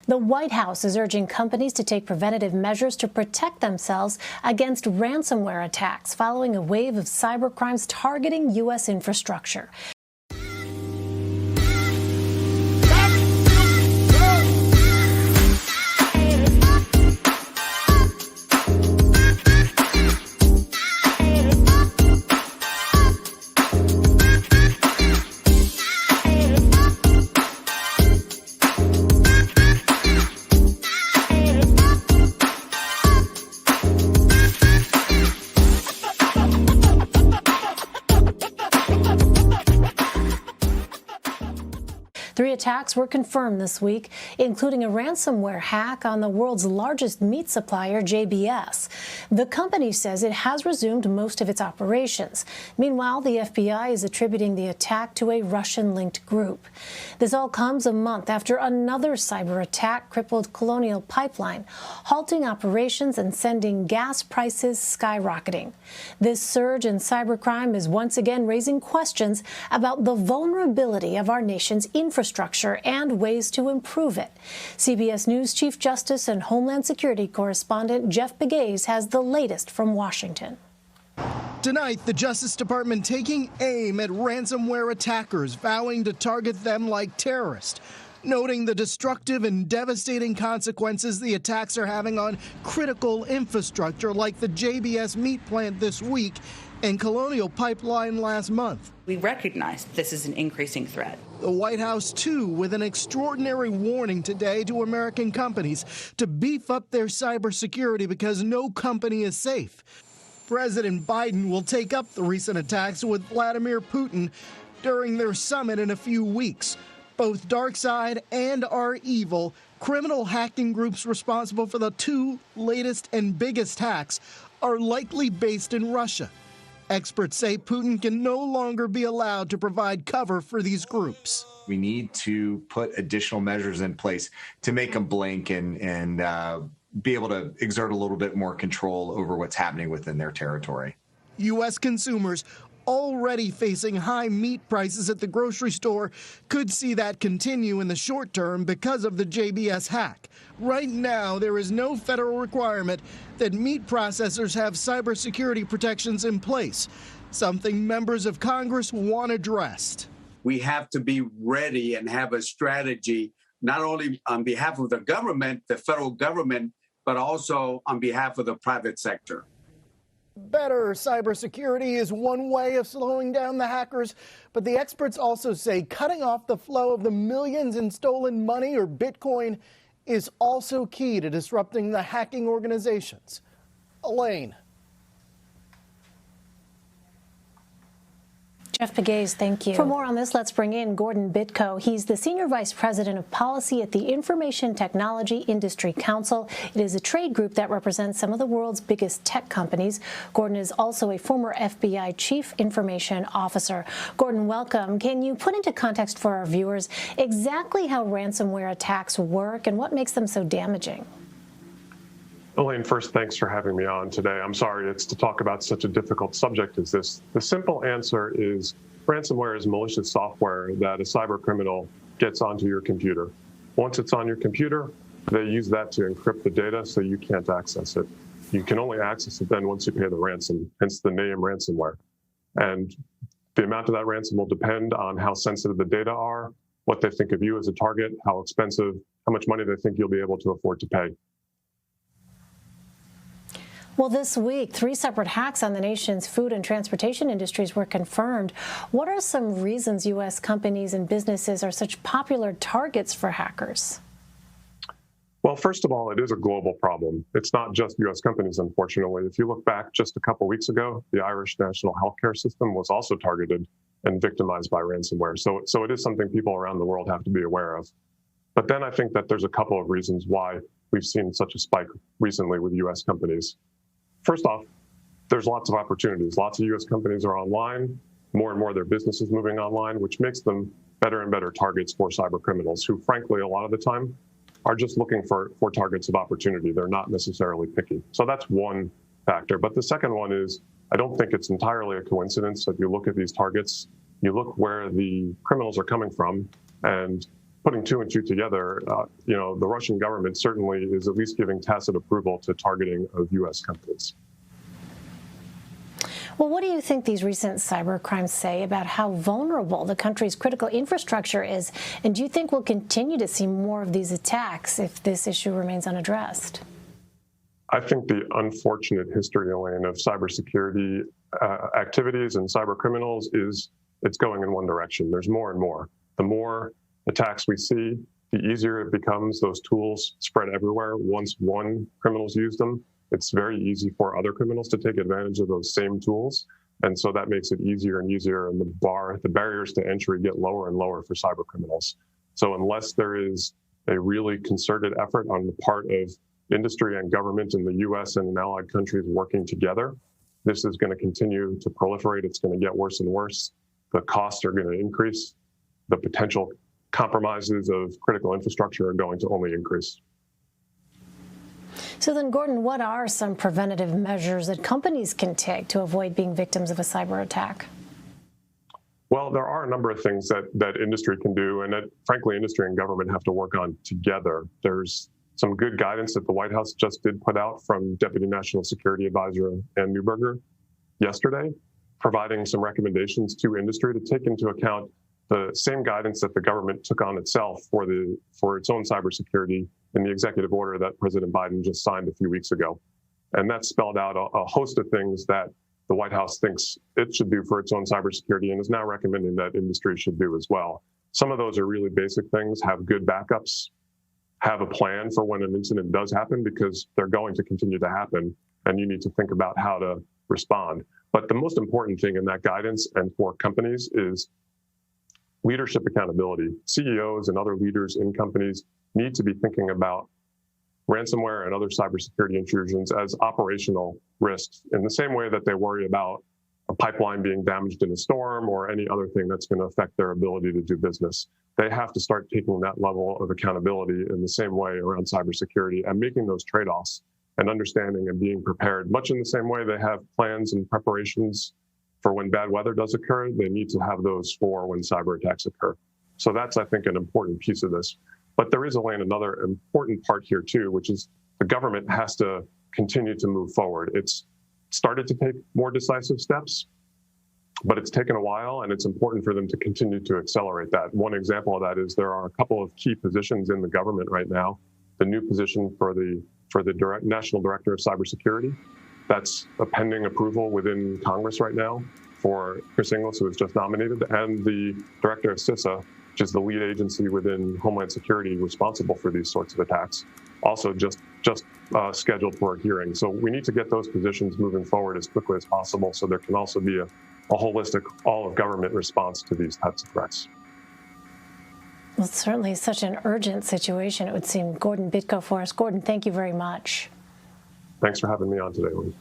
The White House is urging companies to take preventative measures to protect themselves against ransomware attacks following a wave of cybercrimes targeting U.S. infrastructure. Three attacks were confirmed this week, including a ransomware hack on the world's largest meat supplier, JBS. The company says it has resumed most of its operations. Meanwhile, the FBI is attributing the attack to a Russian-linked group. This all comes a month after another cyber attack crippled Colonial Pipeline, halting operations and sending gas prices skyrocketing. This surge in cybercrime is once again raising questions about the vulnerability of our nation's infrastructure and ways to improve it. CBS News Chief Justice and Homeland Security correspondent Jeff Pegues has the latest from Washington. Tonight, the Justice Department taking aim at ransomware attackers, vowing to target them like terrorists, noting the destructive and devastating consequences the attacks are having on critical infrastructure like the JBS meat plant this week and Colonial Pipeline last month. We recognize this is an increasing threat. The White House, too, with an extraordinary warning today to American companies to beef up their cybersecurity because no company is safe. President Biden will take up the recent attacks with Vladimir Putin during their summit in a few weeks. Both dark side and our evil, criminal hacking groups responsible for the two latest and biggest hacks are likely based in Russia. Experts say Putin can no longer be allowed to provide cover for these groups. We need to put additional measures in place to make them blink and be able to exert a little bit more control over what's happening within their territory. U.S. consumers already facing high meat prices at the grocery store could see that continue in the short term because of the JBS hack. Right now, there is no federal requirement that meat processors have cybersecurity protections in place, something members of Congress want addressed. We have to be ready and have a strategy, not only on behalf of the government, the federal government, but also on behalf of the private sector. Better cybersecurity is one way of slowing down the hackers, but the experts also say cutting off the flow of the millions in stolen money or Bitcoin is also key to disrupting the hacking organizations. Elaine. Jeff Pegues, thank you. For more on this, let's bring in Gordon Bitko. He's the Senior Vice President of Policy at the Information Technology Industry Council. It is a trade group that represents some of the world's biggest tech companies. Gordon is also a former FBI Chief Information Officer. Gordon, welcome. Can you put into context for our viewers exactly how ransomware attacks work and what makes them so damaging? Elaine, first, thanks for having me on today. I'm sorry it's to talk about such a difficult subject as this. The simple answer is ransomware is malicious software that a cyber criminal gets onto your computer. Once it's on your computer, they use that to encrypt the data so you can't access it. You can only access it then once you pay the ransom, hence the name ransomware. And the amount of that ransom will depend on how sensitive the data are, what they think of you as a target, how expensive, how much money they think you'll be able to afford to pay. Well, this week, 3 separate hacks on the nation's food and transportation industries were confirmed. What are some reasons U.S. companies and businesses are such popular targets for hackers? Well, first of all, it is a global problem. It's not just U.S. companies, unfortunately. If you look back just a couple weeks ago, the Irish national healthcare system was also targeted and victimized by ransomware. So it is something people around the world have to be aware of. But then I think that there's a couple of reasons why we've seen such a spike recently with U.S. companies. First off, there's lots of opportunities. Lots of U.S. companies are online. More and more of their business is moving online, which makes them better and better targets for cyber criminals who, frankly, a lot of the time are just looking for targets of opportunity. They're not necessarily picky. So that's one factor. But the second one is, I don't think it's entirely a coincidence that you look at these targets, you look where the criminals are coming from, and putting two and two together, the Russian government certainly is at least giving tacit approval to targeting of U.S. companies. Well, what do you think these recent cyber crimes say about how vulnerable the country's critical infrastructure is? And do you think we'll continue to see more of these attacks if this issue remains unaddressed? I think the unfortunate history, Elaine, of cybersecurity activities and cyber criminals it's going in one direction. There's more and more. The more attacks we see, the easier it becomes. Those tools spread everywhere. Once one criminal's used them, it's very easy for other criminals to take advantage of those same tools. And so that makes it easier and easier, and the barriers to entry get lower and lower for cyber criminals. So unless there is a really concerted effort on the part of industry and government in the US and in allied countries working together, this is going to continue to proliferate. It's going to get worse and worse. The costs are going to increase. The potential compromises of critical infrastructure are going to only increase. So then, Gordon, what are some preventative measures that companies can take to avoid being victims of a cyber attack? Well, there are a number of things that industry can do, and that, frankly, industry and government have to work on together. There's some good guidance that the White House just did put out from Deputy National Security Advisor Ann Neuberger yesterday, providing some recommendations to industry to take into account the same guidance that the government took on itself for its own cybersecurity in the executive order that President Biden just signed a few weeks ago. And that spelled out a host of things that the White House thinks it should do for its own cybersecurity and is now recommending that industry should do as well. Some of those are really basic things: have good backups, have a plan for when an incident does happen, because they're going to continue to happen, and you need to think about how to respond. But the most important thing in that guidance and for companies is leadership accountability. CEOs and other leaders in companies need to be thinking about ransomware and other cybersecurity intrusions as operational risks in the same way that they worry about a pipeline being damaged in a storm or any other thing that's going to affect their ability to do business. They have to start taking that level of accountability in the same way around cybersecurity and making those trade-offs and understanding and being prepared, much in the same way they have plans and preparations for when bad weather does occur. They need to have those for when cyber attacks occur. So that's, I think, an important piece of this. But there is, Elaine, another important part here too, which is the government has to continue to move forward. It's started to take more decisive steps, but it's taken a while, and it's important for them to continue to accelerate that. One example of that is there are a couple of key positions in the government right now. The new position for the National Director of Cybersecurity, that's a pending approval within Congress right now for Chris Inglis, who was just nominated, and the Director of CISA, which is the lead agency within Homeland Security responsible for these sorts of attacks, also just scheduled for a hearing. So we need to get those positions moving forward as quickly as possible so there can also be a holistic, all-of-government response to these types of threats. Well, it's certainly such an urgent situation, it would seem. Gordon Bitko for us. Gordon, thank you very much. Thanks for having me on today, Lee.